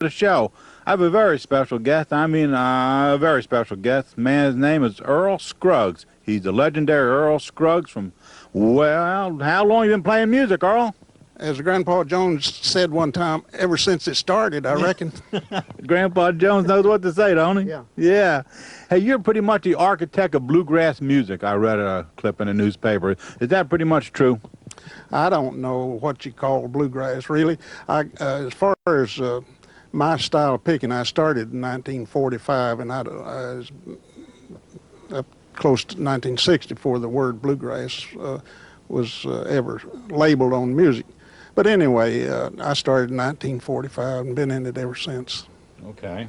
the show. I have a very special guest. A very special guest. Man's name is Earl Scruggs. He's the legendary Earl Scruggs from, well, how long you been playing music, Earl? As Grandpa Jones said one time, ever since it started, I reckon. Grandpa Jones knows what to say, don't he? Yeah. Yeah. Hey, you're pretty much the architect of bluegrass music. I read a clip in the newspaper. Is that pretty much true? I don't know what you call bluegrass, really. As far as my style of picking, I started in 1945, and I was up close to 1960 before the word bluegrass was ever labeled on music. But anyway, I started in 1945 and been in it ever since. Okay.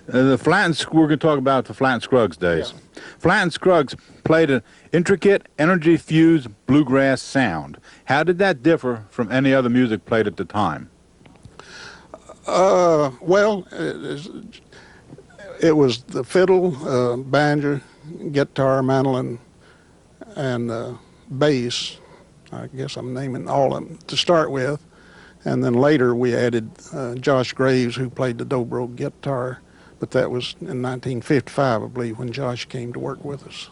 We're going to talk about the Flat and Scruggs days. Yeah. Flat and Scruggs played an intricate, energy-fused bluegrass sound. How did that differ from any other music played at the time? Well, it was the fiddle, banjo, guitar, mandolin, and bass. I guess I'm naming all of them to start with. And then later we added Josh Graves, who played the dobro guitar. But that was in 1955, I believe, when Josh came to work with us.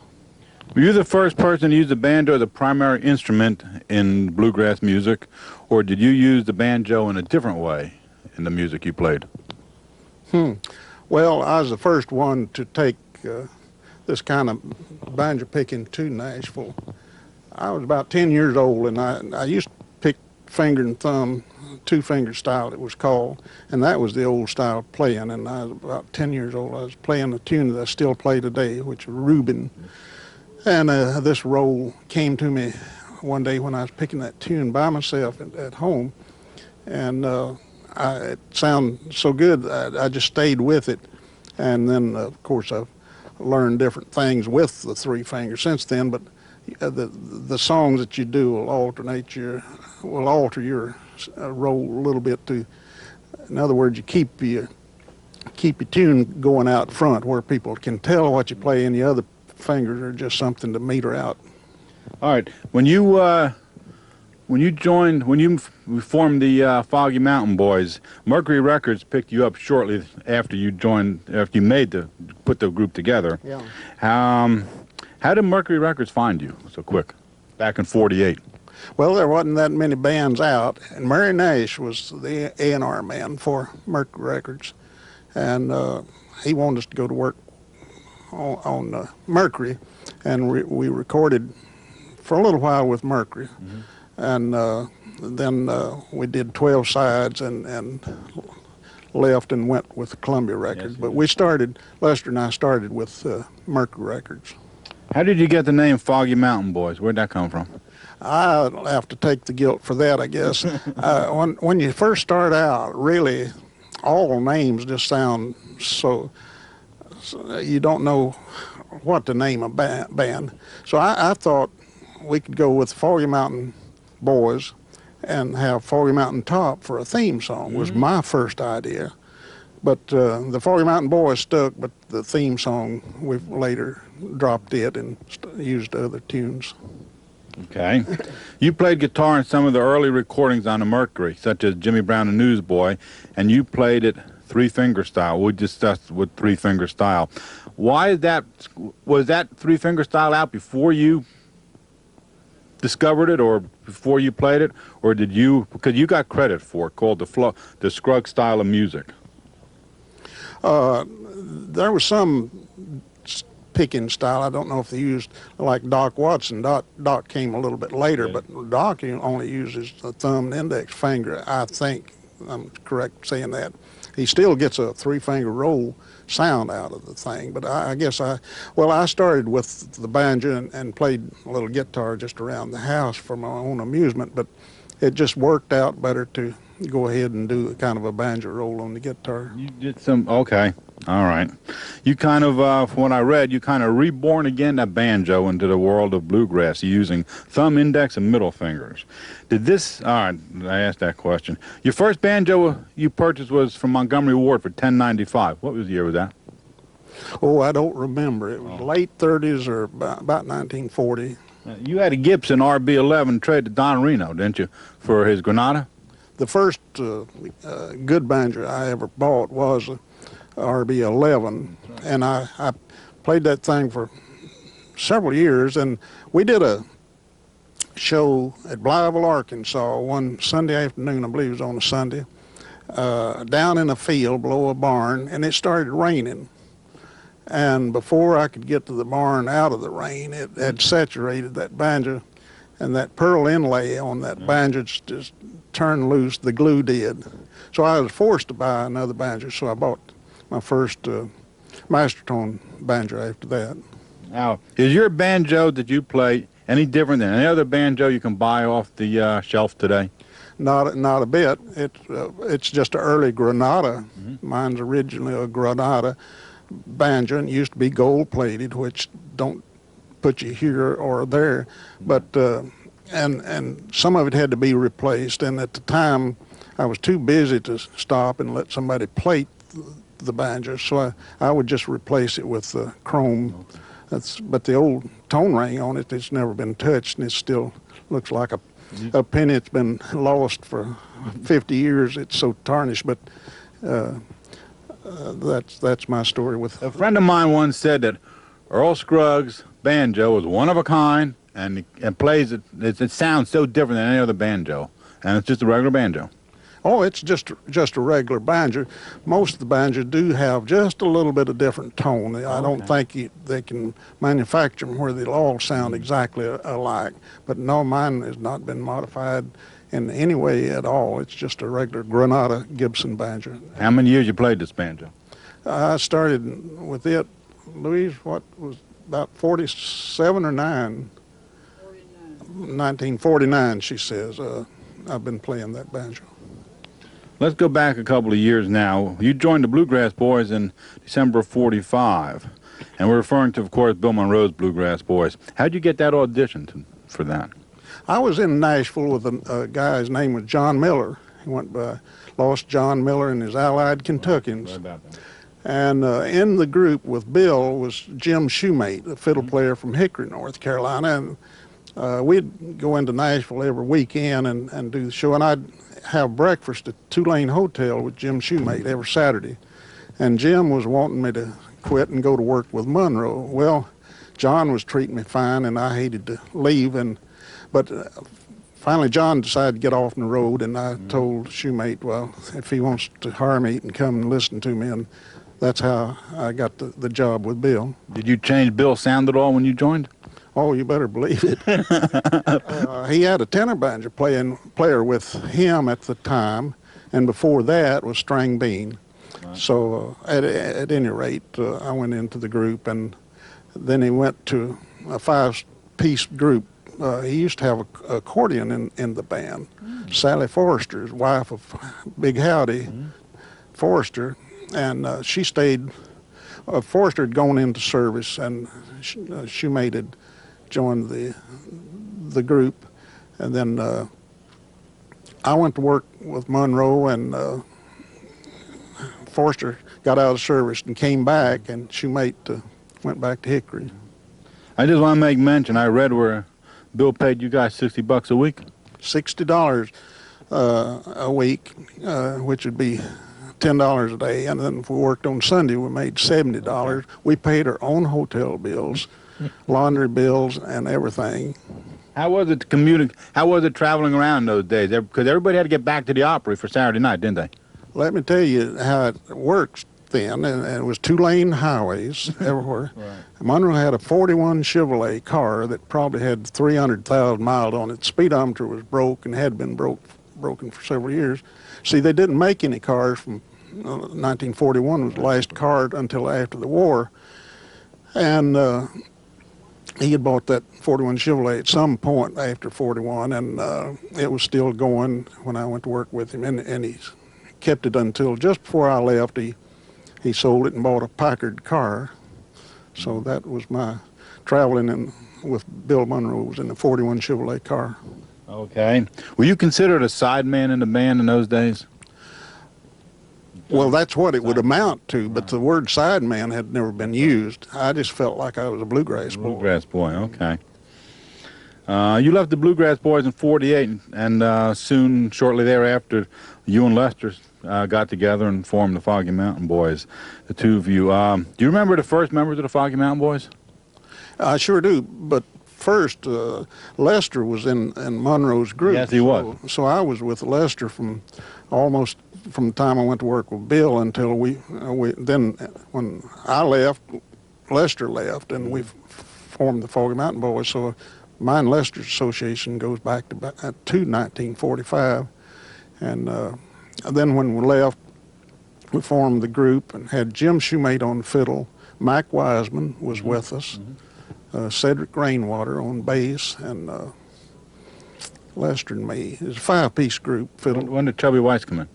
Were you the first person to use the banjo as a primary instrument in bluegrass music, or did you use the banjo in a different way in the music you played? Well, I was the first one to take this kind of banjo picking to Nashville. I was about 10 years old, and I used to pick finger and thumb, two-finger style it was called, and that was the old style of playing. And I was about 10 years old. I was playing a tune that I still play today, which is Reuben. And this roll came to me one day when I was picking that tune by myself at home, and it sounded so good I just stayed with it. And then, of course, I've learned different things with the three fingers since then, but the songs that you do will alter your roll a little bit to, in other words, you keep your tune going out front where people can tell what you play, and the other fingers are just something to meter out. All right. When you formed the Foggy Mountain Boys, Mercury Records picked you up shortly after you put the group together. Yeah. How did Mercury Records find you so quick, back in '48? Well, there wasn't that many bands out, and Murray Nash was the A&R man for Mercury Records, and he wanted us to go to work on Mercury, and we recorded for a little while with Mercury, and then we did 12 sides and left and went with Columbia Records. But Lester and I started with Mercury Records. How did you get the name Foggy Mountain Boys? Where'd that come from? I'll have to take the guilt for that, I guess. When you first start out, really, all names just sound so you don't know what to name a band. So I thought we could go with Foggy Mountain Boys and have Foggy Mountain Top for a theme song, was my first idea. But the Foggy Mountain Boys stuck, but the theme song, we've later dropped it and used other tunes. Okay. You played guitar in some of the early recordings on the Mercury, such as Jimmy Brown the Newsboy, and you played it three-finger style. We discussed with three-finger style. Was that three-finger style out before you discovered it or before you played it, or did you, because you got credit for it, called the Scruggs style of music? There was some picking style. I don't know if they used, like Doc Watson. Doc came a little bit later, but Doc only uses the thumb and index finger, I think. I'm correct saying that. He still gets a three-finger roll sound out of the thing, but I guess I started with the banjo and played a little guitar just around the house for my own amusement, but it just worked out better to go ahead and do a kind of a banjo roll on the guitar. You did some, okay, all right. You kind of, from what I read, you kind of reborn again that banjo into the world of bluegrass using thumb, index, and middle fingers. All right, I asked that question. Your first banjo you purchased was from Montgomery Ward for $10.95. What was the year was that? Oh, I don't remember. It was late 30s or about 1940. You had a Gibson RB11 trade to Don Reno, didn't you, for his Granada? the first good banjo I ever bought was a RB11, and I played that thing for several years. And we did a show at Blytheville, Arkansas, one Sunday afternoon. I believe it was on a Sunday, down in a field below a barn, and it started raining. And before I could get to the barn out of the rain, it had saturated that banjo, and that pearl inlay on that banjo just turned loose. The glue did. So I was forced to buy another banjo, so I bought my first master tone banjo after that. Now, is your banjo that you play any different than any other banjo you can buy off the shelf today? Not a bit. It's just an early Granada. Mine's originally a Granada banjo, and it used to be gold plated, which don't put you here or there. But and some of it had to be replaced. And at the time, I was too busy to stop and let somebody plate the banjo, so I would just replace it with chrome. But the old tone ring on it, it's never been touched, and it still looks like a penny that's been lost for 50 years. It's so tarnished, but that's my story with. A friend of mine once said that Earl Scruggs' banjo is one of a kind, and it plays it sounds so different than any other banjo, and it's just a regular banjo. Oh, it's just a regular banjo. Most of the banjos do have just a little bit of different tone. I don't think they can manufacture them where they'll all sound exactly alike. But no, mine has not been modified in any way at all. It's just a regular Granada Gibson banjo. How many years you played this banjo? I started with it, Louise, what was about 47 or 9? 1949, she says. I've been playing that banjo. Let's go back a couple of years now. You joined the Bluegrass Boys in December of '45, and we're referring to, of course, Bill Monroe's Bluegrass Boys. How'd you get that audition for that? I was in Nashville with a guy, his name was John Miller. He went by Lost John Miller and his Allied Kentuckians. Right about that. And in the group with Bill was Jim Shoemate, a fiddle player from Hickory, North Carolina. And we'd go into Nashville every weekend and do the show. And I'd have breakfast at Tulane Hotel with Jim Shoemate every Saturday. And Jim was wanting me to quit and go to work with Monroe. Well, John was treating me fine, and I hated to leave. But finally, John decided to get off on the road, and I told Shoemate, well, if he wants to hire me, he can come and listen to me. And that's how I got the job with Bill. Did you change Bill's sound at all when you joined? Oh, you better believe it. He had a tenor banjo player with him at the time, and before that was Strang Bean. Right. So at any rate, I went into the group, and then he went to a 5-piece group. He used to have an accordion in the band. Sally Forrester's wife of Big Howdy Forrester, and she stayed. Forrester had gone into service, and Shoemate had joined the group, and then I went to work with Monroe, and Forrester got out of service and came back, and Shoemate went back to Hickory. I just want to make mention, I read where Bill paid you guys $60 a week. $60 a week, which would be $10 a day, and then if we worked on Sunday, we made $70. Okay. We paid our own hotel bills, laundry bills, and everything. How was it to commute? How was it traveling around those days? Because everybody had to get back to the Opry for Saturday night, didn't they? Let me tell you how it works then, and it was 2-lane highways everywhere. Right. Monroe had a 41 Chevrolet car that probably had 300,000 miles on it. The speedometer was broke and had been broken for several years. See, they didn't make any cars from 1941 was the last car until after the war. And he had bought that 41 Chevrolet at some point after 41, and it was still going when I went to work with him, and he kept it until just before I left. He sold it and bought a Packard car. So that was my traveling with Bill Monroe, was in the 41 Chevrolet car. Okay. Were you considered a sideman in the band in those days? Well, that's what it would amount to, but the word sideman had never been used. I just felt like I was a bluegrass boy. Bluegrass boy, okay. You left the Bluegrass Boys in '48, and soon, shortly thereafter, you and Lester got together and formed the Foggy Mountain Boys, the two of you. Do you remember the first members of the Foggy Mountain Boys? I sure do, but first, Lester was in Monroe's group. Yes, he was. So I was with Lester from almost from the time I went to work with Bill until then when I left, Lester left, and we formed the Foggy Mountain Boys. So mine and Lester's association goes back to 1945, and then when we left, we formed the group and had Jim Shoemate on the fiddle, Mike Wiseman was with us, Cedric Rainwater on bass, and Lester and me. It was a five-piece group. Fiddle. When did Chubby Weiss come in?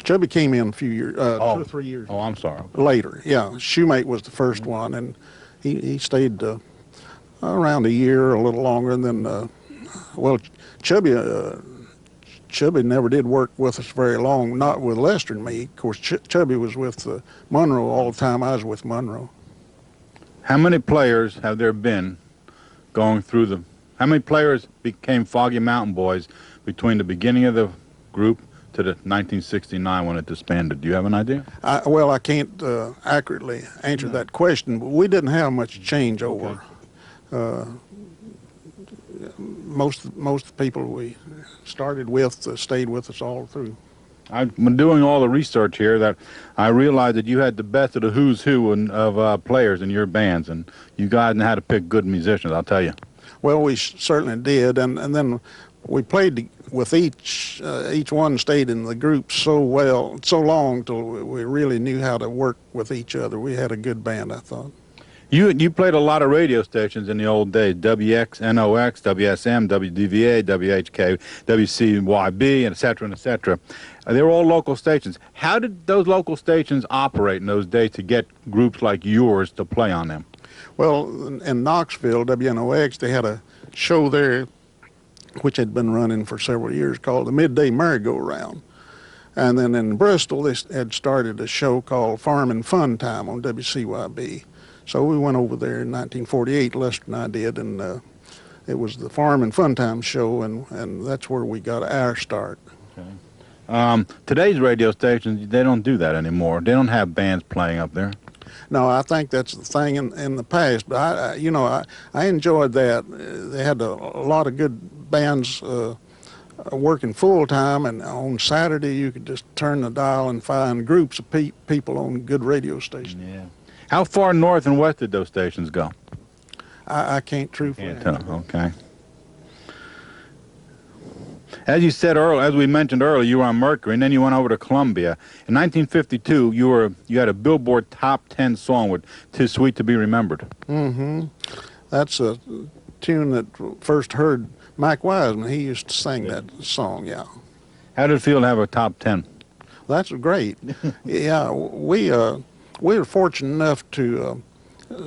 Chubby came in a few years, 2 or 3 years Oh, I'm sorry. later. Yeah, Shoemate was the first one, and he stayed around a year, a little longer, and then, Chubby never did work with us very long, not with Lester and me. Of course, Chubby was with Monroe all the time. I was with Monroe. How many players have there been going through the... How many players became Foggy Mountain Boys between the beginning of the group to the 1969 when it disbanded? Do you have an idea? I can't accurately answer that question, but we didn't have much changeover. Okay. Most of the people we started with stayed with us all through. I've been doing all the research here that I realized that you had the best of the who's who of players in your bands, and you guys know how to pick good musicians, I'll tell you. Well, we certainly did, and then we played with each one stayed in the group so long till we really knew how to work with each other. We had a good band, I thought. You played a lot of radio stations in the old days, WX, NOX, WSM, WDVA, WHK, WCYB, and et cetera, and et cetera. They were all local stations. How did those local stations operate in those days to get groups like yours to play on them? Well, in Knoxville, WNOX, they had a show there which had been running for several years called the Midday Merry-Go-Round. And then in Bristol, they had started a show called Farm and Fun Time on WCYB. So we went over there in 1948, Lester and I did, and it was the Farm and Fun Time show, and that's where we got our start. Okay. Today's radio stations, they don't do that anymore. They don't have bands playing up there. No, I think that's the thing in the past, but I enjoyed that. They had a lot of good bands working full-time, and on Saturday you could just turn the dial and find groups of people on good radio stations. Yeah. How far north and west did those stations go? I can't truthfully. Can't tell. Okay. As you said earlier, as we mentioned earlier, you were on Mercury, and then you went over to Columbia. In 1952, you had a Billboard Top 10 song with "'Tis Sweet to Be Remembered." Mm-hmm. That's a tune that first heard Mike Wiseman. He used to sing that song. Yeah. How did it feel to have a top 10? That's great. Yeah, we were fortunate enough to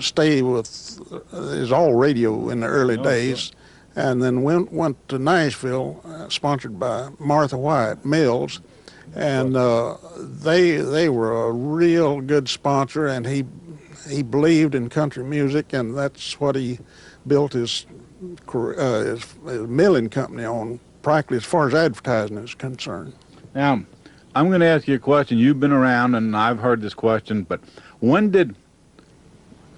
stay with it was all radio in the early days. Sure. And then went to Nashville, sponsored by Martha White Mills, and they were a real good sponsor, and he believed in country music, and that's what he built his milling company on, practically as far as advertising is concerned. Now, I'm going to ask you a question. You've been around, and I've heard this question, but when did...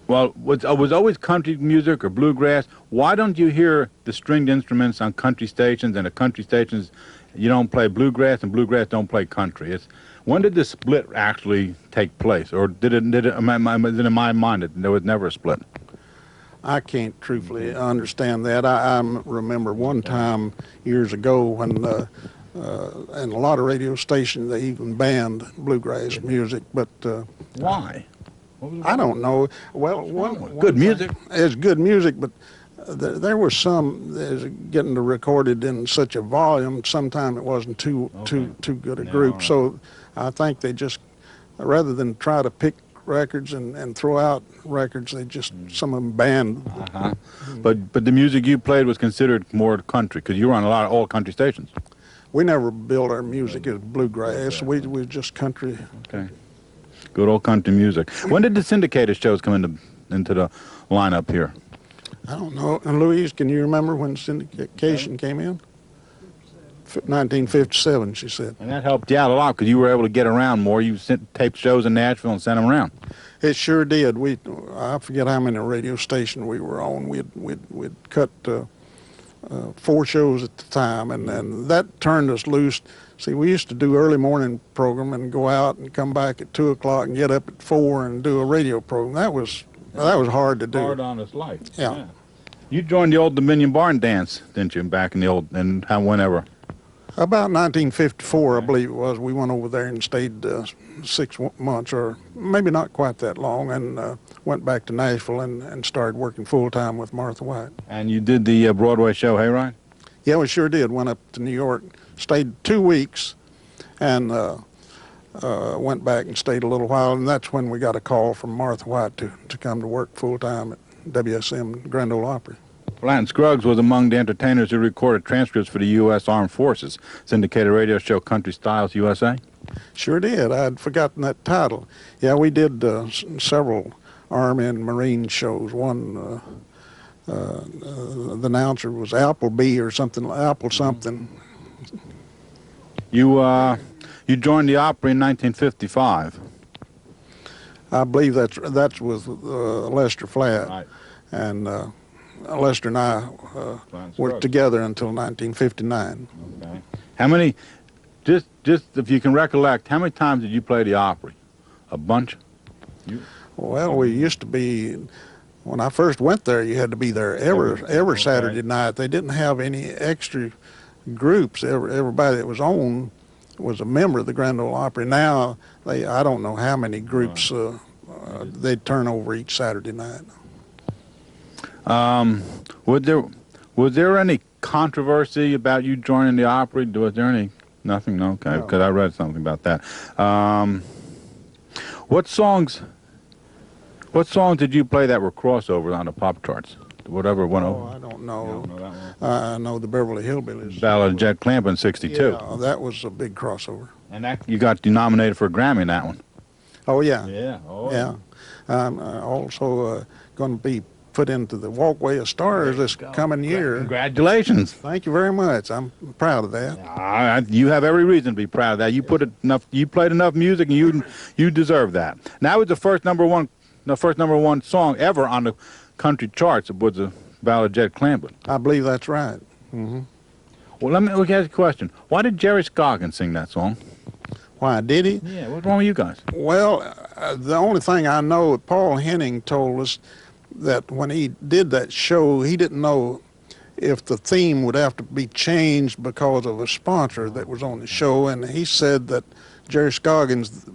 Well, was always country music or bluegrass? Why don't you hear the stringed instruments on country stations, and the country stations, you don't play bluegrass, and bluegrass don't play country? When did the split actually take place? Or is it in my mind that there was never a split? I can't truthfully understand that. I remember one time years ago when in a lot of radio stations they even banned bluegrass music, but... Why? I don't know. Well, good music. It's good music, but there were some that was getting recorded in such a volume. Sometimes it wasn't too good a group. Right. So I think they just, rather than try to pick records and throw out records, they just some of them banned. Uh-huh. But the music you played was considered more country because you were on a lot of all country stations. We never billed our music as bluegrass. We were just country. Okay. Good old country music. When did the syndicated shows come into the lineup here? I don't know. And Louise, can you remember when syndication came in? 1957, she said. And that helped you out a lot because you were able to get around more. You taped shows in Nashville and sent them around. It sure did. I forget how many radio stations we were on. We'd cut 4 shows at the time, and that turned us loose. See, we used to do early morning program and go out and come back at 2 o'clock and get up at 4 and do a radio program. That was hard to do. Hard on his life. Yeah. You joined the old Dominion Barn Dance, didn't you, back in the old, and whenever? About 1954, I believe it was. We went over there and stayed 6 months, or maybe not quite that long, and went back to Nashville and started working full-time with Martha White. And you did the Broadway show Hayride? Yeah, we sure did. Went up to New York, stayed 2 weeks, and went back and stayed a little while, and that's when we got a call from Martha White to come to work full-time at WSM Grand Ole Opry. Earl Scruggs was among the entertainers who recorded transcripts for the U.S. Armed Forces syndicated radio show Country Styles USA. Sure did. I'd forgotten that title. Yeah, we did several Army and Marine shows. One, the announcer was Appleby or something, Apple something. You joined the Opry in 1955. I believe that's with Lester Flatt. Right. And Lester and I were together until 1959. Okay. How many, just if you can recollect, how many times did you play the Opry? A bunch? Well, we used to be, when I first went there, you had to be there every Saturday night. They didn't have any extra groups. Everybody that was on was a member of the Grand Ole Opry. Now, I don't know how many groups they'd turn over each Saturday night. Was there any controversy about you joining the Opry? Was there any? Nothing? No, okay, because I read something about that. What songs did you play that were crossovers on the pop charts? Whatever went over. I don't know. You don't know that one? I know the Beverly Hillbillies. Ballad of Jet Clampett, '62. Yeah, that was a big crossover. And that you got nominated for a Grammy in that one. Oh, yeah. Yeah. Oh, Yeah. I'm also going to be put into the Walkway of Stars this coming year. Congratulations. Thank you very much. I'm proud of that. You have every reason to be proud of that. You played enough music, and you deserve that. Now it's the first number one song ever on the country charts. It was the Ballad of Jet Clampett. I believe that's right. Mm-hmm. Well, let me ask you a question. Why did Jerry Scruggs sing that song? Why, did he? Yeah, what's wrong with you guys? Well, the only thing I know, Paul Henning told us that when he did that show, he didn't know if the theme would have to be changed because of a sponsor that was on the show, and he said that Jerry Scruggs,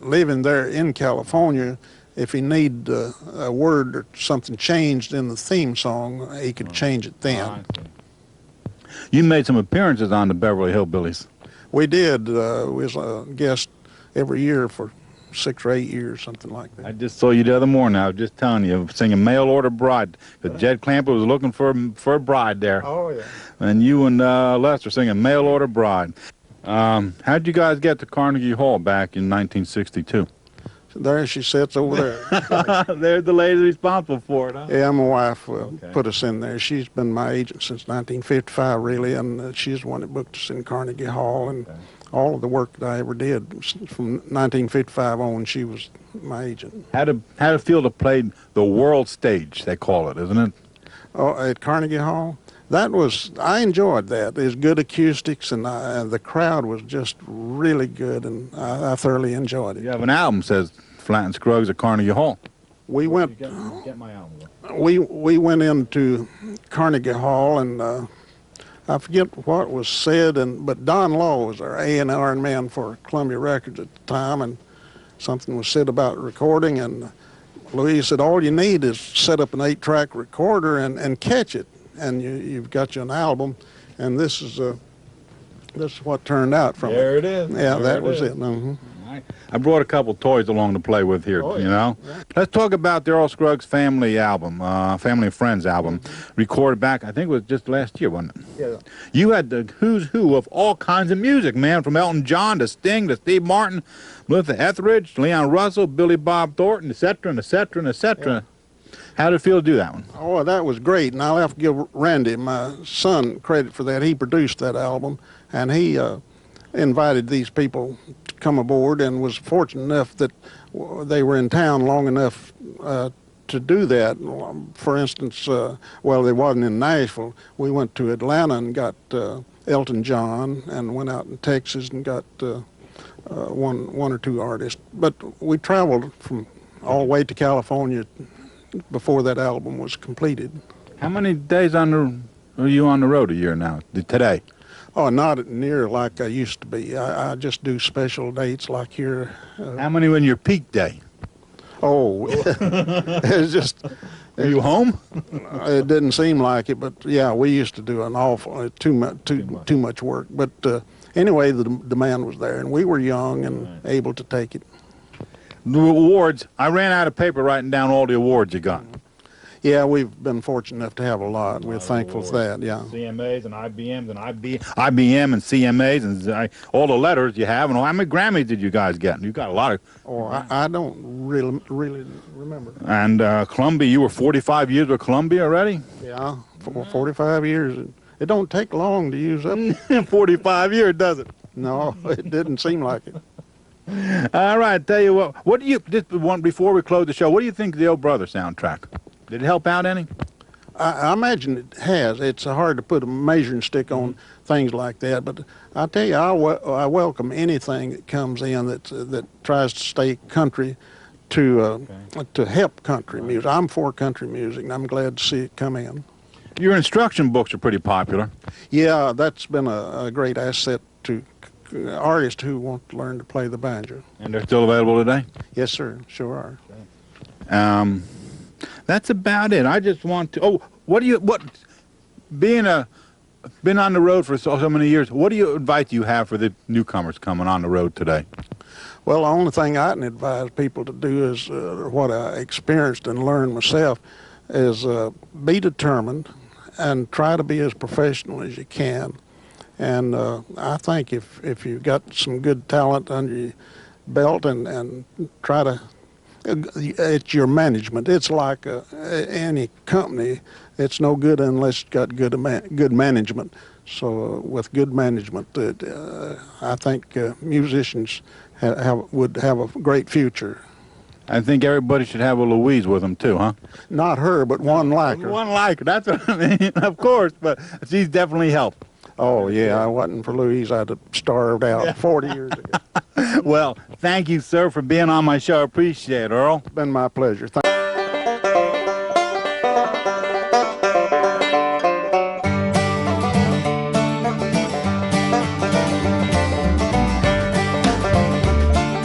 living there in California, if he needed a word or something changed in the theme song, he could change it then. You made some appearances on the Beverly Hillbillies. We did. We was a guest every year for 6 or 8 years, something like that. I just saw you the other morning. I was just telling you, singing Mail Order Bride, because Jed Clampett was looking for a bride there. Oh, yeah. And you and Lester singing Mail Order Bride. How'd you guys get to Carnegie Hall back in 1962? There she sits over there. There's the lady responsible for it, huh? Yeah, my wife put us in there. She's been my agent since 1955, really, and she's the one that booked us in Carnegie Hall. And all of the work that I ever did from 1955 on, she was my agent. How'd it feel to play the world stage, they call it, isn't it? Oh, at Carnegie Hall? I enjoyed that. There's good acoustics, and the crowd was just really good, and I thoroughly enjoyed it. You have an album, says Flatt and Scruggs at Carnegie Hall. We went. Get my album. We went into Carnegie Hall, and I forget what was said, but Don Law was our A&R man for Columbia Records at the time, and something was said about recording, and Louise said, all you need is set up an 8-track recorder and catch it, and you've got you an album, and this is what turned out from it. There it is. Yeah, there that was it. Mm-hmm. I brought a couple toys along to play with here, you know. Yeah. Let's talk about the Earl Scruggs Family album, Family and Friends album, recorded back, I think it was just last year, wasn't it? Yeah. You had the who's who of all kinds of music, man, from Elton John to Sting to Steve Martin, Melissa Etheridge, Leon Russell, Billy Bob Thornton, etc., and etc., and etc. How did it feel to do that one? Oh, that was great, and I'll have to give Randy, my son, credit for that. He produced that album, and he invited these people to come aboard, and was fortunate enough that they were in town long enough to do that. For instance, well, they wasn't in Nashville. We went to Atlanta and got Elton John, and went out in Texas and got one or two artists. But we traveled from all the way to California before that album was completed. How many days are you on the road a year now, today? Oh, not near like I used to be. I just do special dates like here. How many in your peak day? Oh, it's just... Are you home? It didn't seem like it, but yeah, we used to do an awful, too much work. But anyway, the demand was there, and we were young and able to take it. The awards, I ran out of paper writing down all the awards you got. Yeah, we've been fortunate enough to have a lot. We're thankful for that, yeah. CMAs and IBMs and IBM and CMAs and all the letters you have. And how many Grammys did you guys get? You got a lot of... Oh, I don't really remember. And Columbia, you were 45 years with Columbia already? Yeah, for 45 years. It don't take long to use up. 45 years, does it? No, it didn't seem like it. All right, tell you what do you, just one before we close the show, what do you think of the old Brother soundtrack? Did it help out any? I imagine it has. It's hard to put a measuring stick on things like that, but I tell you, I welcome anything that comes in that tries to stay country to help country music. I'm for country music, and I'm glad to see it come in. Your instruction books are pretty popular. Yeah, that's been a great asset to artists who want to learn to play the banjo. And they're still available today? Yes, sir. Sure are. That's about it. I just want to. Been on the road for so many years, what do you advice you have for the newcomers coming on the road today? Well, the only thing I can advise people to do is what I experienced and learned myself is be determined and try to be as professional as you can. And I think if you've got some good talent under your belt and try to, it's your management. It's like any company. It's no good unless it's got good management. So with good management, I think musicians would have a great future. I think everybody should have a Louise with them too, huh? Not her, but one like her. One like her, that's what I mean, of course, but she's definitely helped. Oh, yeah, I wasn't for Louise, I'd have starved out 40 years ago. Well, thank you, sir, for being on my show. I appreciate it, Earl. It's been my pleasure.